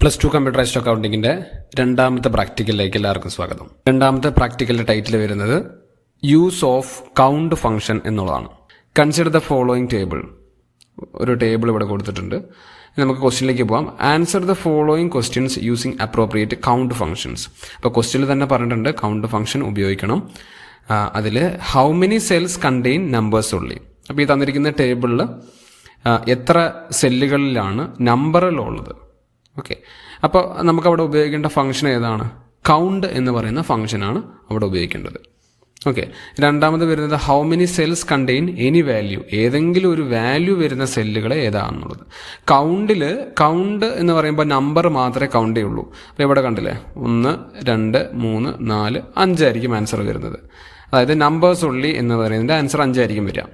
+2 computerised അക്കൗണ്ടിങ്ങിൻ്റെ രണ്ടാമത്തെ പ്രാക്ടിക്കലിലേക്ക് എല്ലാവർക്കും സ്വാഗതം. രണ്ടാമത്തെ പ്രാക്ടിക്കലിൻ്റെ ടൈറ്റിൽ വരുന്നത് യൂസ് ഓഫ് കൗണ്ട് ഫംഗ്ഷൻ എന്നുള്ളതാണ്. Consider the following table. ഒരു ടേബിൾ ഇവിടെ കൊടുത്തിട്ടുണ്ട്. നമുക്ക് ക്വസ്റ്റ്യനിലേക്ക് പോകാം. Answer the following questions using appropriate count functions. അപ്പോൾ ക്വസ്റ്റ്യനിൽ തന്നെ പറഞ്ഞിട്ടുണ്ട് കൗണ്ട് ഫംഗ്ഷൻ ഉപയോഗിക്കണം. അതിൽ how many cells contain numbers ഉള്ളി. അപ്പോൾ ഈ തന്നിരിക്കുന്ന ടേബിളിൽ എത്ര സെല്ലുകളിലാണ് നമ്പറുകളുള്ളത്. ഓക്കെ, അപ്പോൾ നമുക്കവിടെ ഉപയോഗിക്കേണ്ട ഫംഗ്ഷൻ ഏതാണ്? കൗണ്ട് എന്ന് പറയുന്ന ഫംഗ്ഷനാണ് അവിടെ ഉപയോഗിക്കേണ്ടത്. ഓക്കെ, രണ്ടാമത് വരുന്നത് how many cells contain any value. ഏതെങ്കിലും ഒരു വാല്യൂ വരുന്ന സെല്ലുകളെ ഏതാണെന്നുള്ളത്. കൗണ്ട് എന്ന് പറയുമ്പോൾ നമ്പർ മാത്രമേ കൗണ്ട് ചെയ്യുള്ളൂ. അപ്പോൾ ഇവിടെ കണ്ടില്ലേ, 1 2 3 4 5 ആയിരിക്കും ആൻസർ വരുന്നത്. അതായത് നമ്പേഴ്സ് ഉള്ളി എന്ന് പറയുന്നതിൻ്റെ ആൻസർ 5 ആയിരിക്കും വരിക.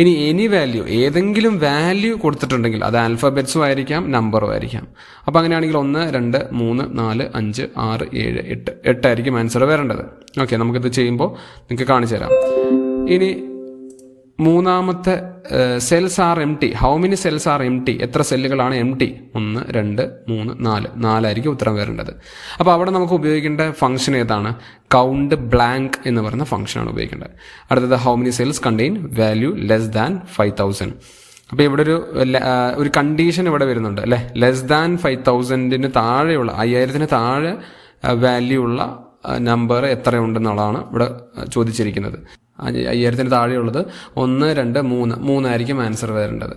ഇനി എനി വാല്യൂ, ഏതെങ്കിലും വാല്യൂ കൊടുത്തിട്ടുണ്ടെങ്കിൽ അത് ആൽഫബറ്റ്സും ആയിരിക്കാം നമ്പറും ആയിരിക്കാം. അപ്പോൾ അങ്ങനെയാണെങ്കിൽ 1 2 3 4 5 6 7 8 ആയിരിക്കും ആൻസർ വരേണ്ടത്. ഓക്കെ, നമുക്കിത് ചെയ്യുമ്പോൾ നിങ്ങൾക്ക് കാണിച്ചു തരാം. ഇനി മൂന്നാമത്തെ cells are M T. How many cells are M T? എത്ര സെല്ലുകളാണ് എം ടി? 1 2 3 4 ആയിരിക്കും ഉത്തരം വരേണ്ടത്. അപ്പോൾ അവിടെ നമുക്ക് ഉപയോഗിക്കേണ്ട ഫംഗ്ഷൻ ഏതാണ്? കൗണ്ട് ബ്ലാങ്ക് എന്ന് പറയുന്ന ഫംഗ്ഷനാണ് ഉപയോഗിക്കേണ്ടത്. അടുത്തത് how many cells contain value less than 5000. അപ്പോൾ ഇവിടെ ഒരു കണ്ടീഷൻ ഇവിടെ വരുന്നുണ്ട് അല്ലേ. ലെസ് ദാൻ 5000 താഴെയുള്ള 5000 താഴെ വാല്യൂ ഉള്ള നമ്പർ എത്രയുണ്ടെന്നുള്ളതാണ് ഇവിടെ ചോദിച്ചിരിക്കുന്നത്. 5000 താഴെയുള്ളത് 1 2 3 ആയിരിക്കും ആൻസർ വരേണ്ടത്.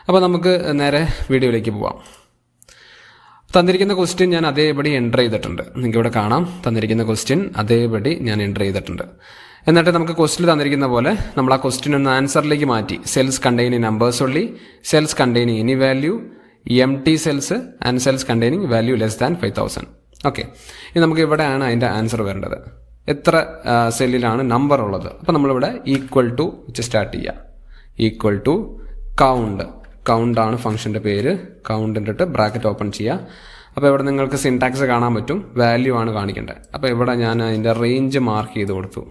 അപ്പോൾ നമുക്ക് നേരെ വീഡിയോയിലേക്ക് പോവാം. തന്നിരിക്കുന്ന ക്വസ്റ്റ്യൻ ഞാൻ അതേപടി എൻ്റർ ചെയ്തിട്ടുണ്ട്. നിങ്ങൾക്ക് ഇവിടെ കാണാം, തന്നിരിക്കുന്ന ക്വസ്റ്റ്യൻ അതേപടി ഞാൻ എൻ്റർ ചെയ്തിട്ടുണ്ട്. എന്നിട്ട് നമുക്ക് ക്വസ്റ്റ്യൻ തന്നിരിക്കുന്ന പോലെ നമ്മൾ ആ ക്വസ്റ്റ്യൻ ഒന്ന് ആൻസറിലേക്ക് മാറ്റി. സെൽസ് കണ്ടെയ്നിങ് നമ്പേഴ്സ് ഉള്ളി, cells containing any value, M T cells and cells containing value less than 5000. Okay, ഇനി നമുക്ക് ഇവിടെയാണ് അതിൻ്റെ ആൻസർ വരേണ്ടത്. എത്ര സെല്ലിലാണ് നമ്പർ ഉള്ളത്? അപ്പോൾ നമ്മളിവിടെ ഈക്വൽ ടു വെച്ച് സ്റ്റാർട്ട് ചെയ്യുക. ഈക്വൽ ടു കൗണ്ടാണ് ഫംഗ്ഷൻ്റെ പേര്. കൗണ്ടിൻ്റെ ബ്രാക്കറ്റ് ഓപ്പൺ ചെയ്യുക. അപ്പോൾ ഇവിടെ നിങ്ങൾക്ക് സിൻടാക്സ് കാണാൻ പറ്റും. വാല്യൂ ആണ് കാണിക്കേണ്ടത്. അപ്പോൾ ഇവിടെ ഞാൻ അതിൻ്റെ റേഞ്ച് മാർക്ക് ചെയ്ത് കൊടുത്തു.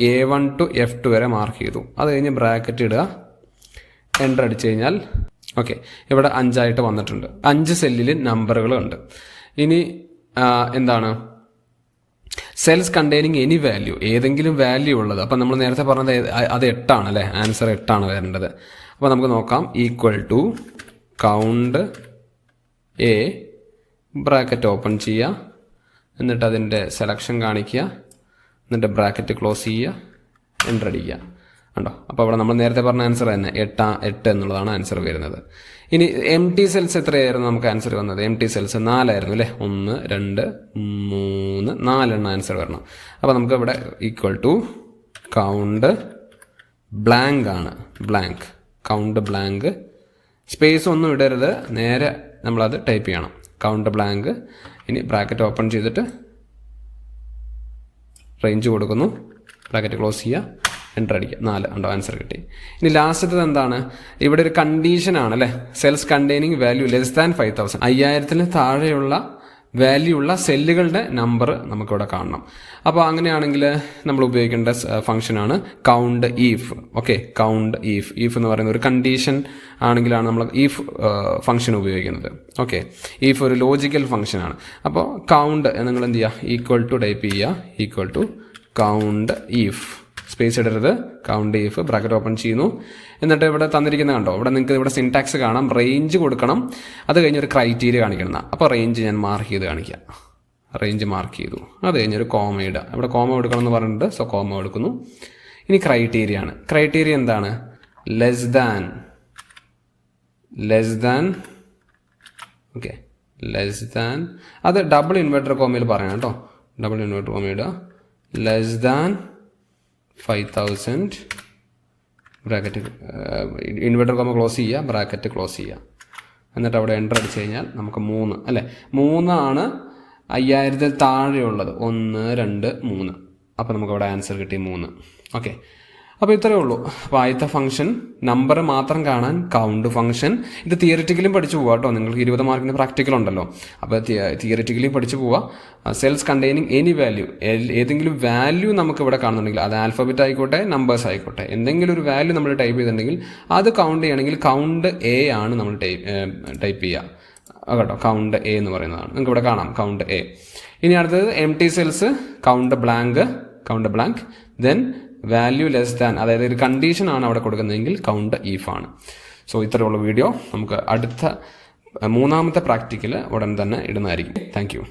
A1 to F2 വരെ മാർക്ക് ചെയ്തു. അത് കഴിഞ്ഞ് ബ്രാക്കറ്റ് ഇടുക, എൻ്റർ അടിച്ചു കഴിഞ്ഞാൽ ഓക്കെ, ഇവിടെ 5 ആയിട്ട് വന്നിട്ടുണ്ട്. 5 സെല്ലിൽ നമ്പറുകളുണ്ട്. ഇനി എന്താണ് സെൽസ് കണ്ടെയ്നിങ് എനി വാല്യൂ, ഏതെങ്കിലും വാല്യൂ ഉള്ളത്. അപ്പം നമ്മൾ നേരത്തെ പറഞ്ഞത് അത് 8 ആണ് അല്ലേ, ആൻസർ 8 ആണ് വരേണ്ടത്. അപ്പോൾ നമുക്ക് നോക്കാം. Equal to count A, bracket open ചെയ്യുക, എന്നിട്ട് അതിൻ്റെ സെലക്ഷൻ കാണിക്കുക, എന്നിട്ട് ബ്രാക്കറ്റ് ക്ലോസ് ചെയ്യുക, എൻ്റർ അടിക്കുക. ഉണ്ടോ? അപ്പോൾ അവിടെ നമ്മൾ നേരത്തെ പറഞ്ഞ ആൻസർ തന്നെ 8 എന്നുള്ളതാണ് ആൻസർ വരുന്നത്. ഇനി എം ടി സെൽസ് എത്രയായിരുന്നു നമുക്ക് ആൻസർ വന്നത്? എം ടി സെൽസ് 4 ആയിരുന്നു അല്ലേ. 1 2 3 4 ആൻസർ വരണം. അപ്പോൾ നമുക്ക് ഇവിടെ ഈക്വൽ ടു കൗണ്ട് ബ്ലാങ്ക് ആണ്. കൗണ്ട് ബ്ലാങ്ക്, സ്പേസ് ഒന്നും ഇടരുത്, നേരെ നമ്മളത് ടൈപ്പ് ചെയ്യണം. Count blank. ഇനി ബ്രാക്കറ്റ് ഓപ്പൺ ചെയ്തിട്ട് റേഞ്ച് കൊടുക്കുന്നു, ബ്രാക്കറ്റ് ക്ലോസ് ചെയ്യുക, എൻ്റർ അടിക്കുക. 4 ഉണ്ടോ, ആൻസർ കിട്ടി. ഇനി ലാസ്റ്റത്തത് എന്താണ്? ഇവിടെ ഒരു കണ്ടീഷനാണ് അല്ലേ. Cells containing value less than 5000. 5000 താഴെയുള്ള വാല്യൂ ഉള്ള സെല്ലുകളുടെ നമ്പർ നമുക്കിവിടെ കാണണം. അപ്പോൾ അങ്ങനെയാണെങ്കിൽ നമ്മൾ ഉപയോഗിക്കേണ്ട ഫംഗ്ഷനാണ് count if. Okay, count if എന്ന് പറയുന്ന ഒരു കണ്ടീഷൻ ആണെങ്കിലാണ് നമ്മൾ ഈഫ് ഫംഗ്ഷൻ ഉപയോഗിക്കുന്നത്. ഓക്കെ, ഈഫ് ഒരു ലോജിക്കൽ ഫംഗ്ഷനാണ്. അപ്പോൾ കൗണ്ട് നിങ്ങൾ എന്ത് ചെയ്യുക, ഈക്വൽ ടു ടൈപ്പ് ചെയ്യുക, equal to count if, space ഇടരുത്, കൗണ്ട് ഈഫ്, ബ്രാക്കറ്റ് ഓപ്പൺ ചെയ്യുന്നു. എന്നിട്ട് ഇവിടെ തന്നിരിക്കുന്ന കണ്ടോ, ഇവിടെ നിങ്ങൾക്ക് ഇവിടെ സിൻടാക്സ് കാണാം. റേഞ്ച് കൊടുക്കണം, അത് കഴിഞ്ഞ് ഒരു ക്രൈറ്റീരിയ കാണിക്കണം. അപ്പോൾ റേഞ്ച് ഞാൻ മാർക്ക് ചെയ്ത് കാണിക്കാം. റേഞ്ച് മാർക്ക് ചെയ്തു, അത് കഴിഞ്ഞൊരു കോമ ഇടുക. ഇവിടെ കോമ കൊടുക്കണം എന്ന് പറഞ്ഞിട്ടുണ്ട്, സോ കോമ കൊടുക്കുന്നു. ഇനി ക്രൈറ്റീരിയ ആണ്. ക്രൈറ്റീരിയ എന്താണ്? Less than okay, less than, അത് ഡബിൾ ഇൻവെർട്ടർ കോമയിൽ പറയണം കേട്ടോ. ഡബിൾ ഇൻവെർട്ടർ കോമ ഇടുക. Less than 5000 bracket, inverter comma close ചെയ്യുക, ബ്രാക്കറ്റ് ക്ലോസ് ചെയ്യുക. എന്നിട്ട് അവിടെ എൻ്റർ അടിച്ച് കഴിഞ്ഞാൽ നമുക്ക് 3 അല്ലേ. 3 ആണ് 5000 താഴെയുള്ളത്. 1 2 3. അപ്പോൾ നമുക്കവിടെ ആൻസർ കിട്ടി 3. ഓക്കെ, അപ്പോൾ ഇത്രയേ ഉള്ളൂ. അപ്പോൾ ആദ്യത്തെ ഫംഗ്ഷൻ നമ്പർ മാത്രം കാണാൻ കൗണ്ട് ഫംഗ്ഷൻ. ഇത് തിയറിറ്റിക്കലും പഠിച്ചു പോവാം കേട്ടോ. നിങ്ങൾക്ക് 20 മാർക്കിന് പ്രാക്ടിക്കൽ ഉണ്ടല്ലോ. അപ്പോൾ തിയറിറ്റിക്കലും പഠിച്ചു പോവാം. സെൽസ് കണ്ടെയ്നിങ് എനി വാല്യൂ, ഏതെങ്കിലും വാല്യൂ നമുക്ക് ഇവിടെ കാണുന്നുണ്ടെങ്കിൽ അത് ആൽഫബറ്റ് ആയിക്കോട്ടെ നമ്പേഴ്സ് ആയിക്കോട്ടെ, എന്തെങ്കിലും ഒരു വാല്യൂ നമ്മൾ ടൈപ്പ് ചെയ്തിട്ടുണ്ടെങ്കിൽ അത് കൗണ്ട് ചെയ്യണമെങ്കിൽ കൗണ്ട് എ ആണ് നമ്മൾ ടൈപ്പ് ചെയ്യുക. കേട്ടോ, കൗണ്ട് എ എന്ന് പറയുന്നതാണ്. നിങ്ങൾക്ക് ഇവിടെ കാണാം കൗണ്ട് എ. ഇനി അടുത്തത് M T cells count blank then value less than, അതായത് ഒരു കണ്ടീഷൻ ആണ് അവിടെ കൊടുക്കുന്നതെങ്കിൽ കൗണ്ട് ഈഫ് ആണ്. സോ ഇത്രയുള്ള വീഡിയോ നമുക്ക് അടുത്ത 3ാമത്തെ പ്രാക്ടിക്കൽ ഉടൻ തന്നെ ഇടുന്നതായിരിക്കും. Thank you.